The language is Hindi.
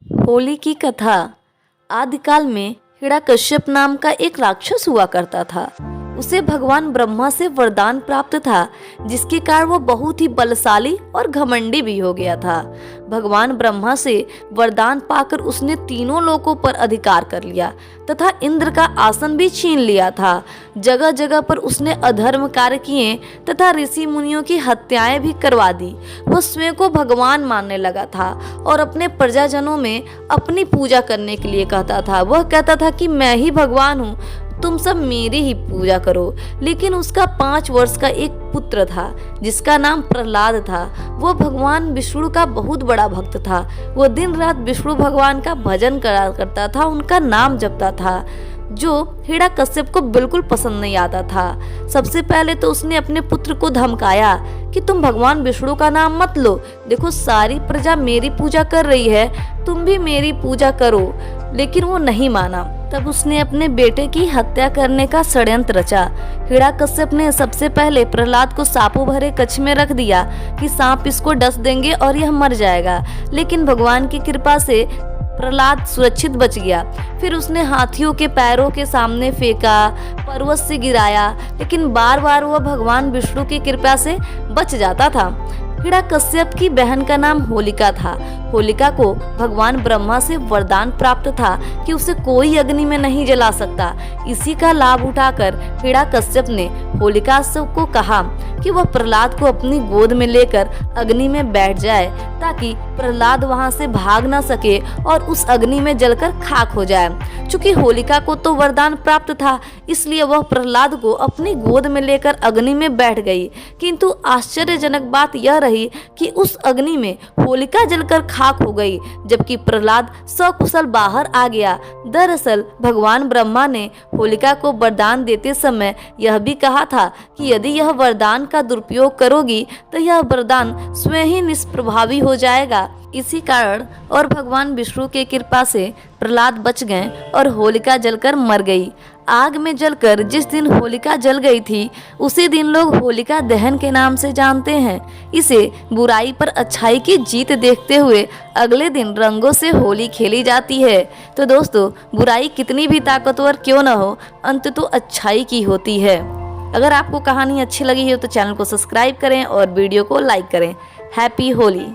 होली की कथा। आदिकाल में हिरण्यकश्यप नाम का एक राक्षस हुआ करता था। उसे भगवान ब्रह्मा से वरदान प्राप्त था, जिसके कारण वो बहुत ही बलशाली और घमंडी भी हो गया था। भगवान ब्रह्मा से वरदान पाकर उसने तीनों लोकों पर अधिकार कर लिया तथा इंद्र का आसन भी छीन लिया था। जगह जगह पर उसने अधर्म कार्य किए तथा ऋषि मुनियों की हत्याएं भी करवा दी। वह स्वयं को भगवान मानने लगा था और अपने प्रजाजनों में अपनी पूजा करने के लिए कहता था। वह कहता था कि मैं ही भगवान हूँ, तुम सब मेरी ही पूजा करो। लेकिन उसका 5 वर्ष का एक पुत्र था जिसका नाम प्रहलाद था। वह भगवान विष्णु का बहुत बड़ा भक्त था। वह दिन रात विष्णु भगवान का भजन करा करता था, उनका नाम जपता था, जो हिरण्यकश्यप को बिल्कुल पसंद नहीं आता था। सबसे पहले तो उसने अपने पुत्र को धमकाया कि तुम भगवान विष्णु का नाम मत लो, देखो सारी प्रजा मेरी पूजा कर रही है, तुम भी मेरी पूजा करो। लेकिन वो नहीं माना। तब उसने अपने बेटे की हत्या करने का षड्यंत्र रचा। हिरण्यकश्यप ने सबसे पहले प्रहलाद को सांपों भरे कक्ष में रख दिया कि सांप इसको डस देंगे और यह मर जाएगा। लेकिन भगवान की कृपा से प्रहलाद सुरक्षित बच गया। फिर उसने हाथियों के पैरों के सामने फेंका, पर्वत से गिराया, लेकिन बार बार वह भगवान विष्णु की कृपा से बच जाता था। हिरण्यकश्यप की बहन का नाम होलिका था। होलिका को भगवान ब्रह्मा से वरदान प्राप्त था कि उसे कोई अग्नि में नहीं जला सकता। इसी का लाभ उठाकर हिरण्यकश्यप ने होलिका को कहा कि वह प्रहलाद को अपनी गोद में लेकर अग्नि में बैठ जाए, ताकि प्रहलाद वहां से भाग न सके और उस अग्नि में जलकर खाक हो जाए। चूंकि होलिका को तो वरदान प्राप्त था, इसलिए वह प्रहलाद को अपनी गोद में लेकर अग्नि में बैठ गई। किंतु आश्चर्यजनक बात यह रही कि उस अग्नि में होलिका जलकर खाक हो गई, जबकि प्रहलाद सकुशल बाहर आ गया। दरअसल भगवान ब्रह्मा ने होलिका को वरदान देते समय यह भी कहा था कि यदि यह वरदान का दुरुपयोग करोगी तो यह वरदान स्वयं ही निष्प्रभावी हो जाएगा। इसी कारण और भगवान विष्णु के कृपा से प्रहलाद बच गए और होलिका जलकर मर गई। आग में जलकर जिस दिन होलिका जल गई थी, उसी दिन लोग होलिका दहन के नाम से जानते हैं। इसे बुराई पर अच्छाई की जीत देखते हुए अगले दिन रंगों से होली खेली जाती है। तो दोस्तों, बुराई कितनी भी ताकतवर क्यों न हो, अंत तो अच्छाई की होती है। अगर आपको कहानी अच्छी लगी हो तो चैनल को सब्सक्राइब करें और वीडियो को लाइक करें। हैप्पी होली।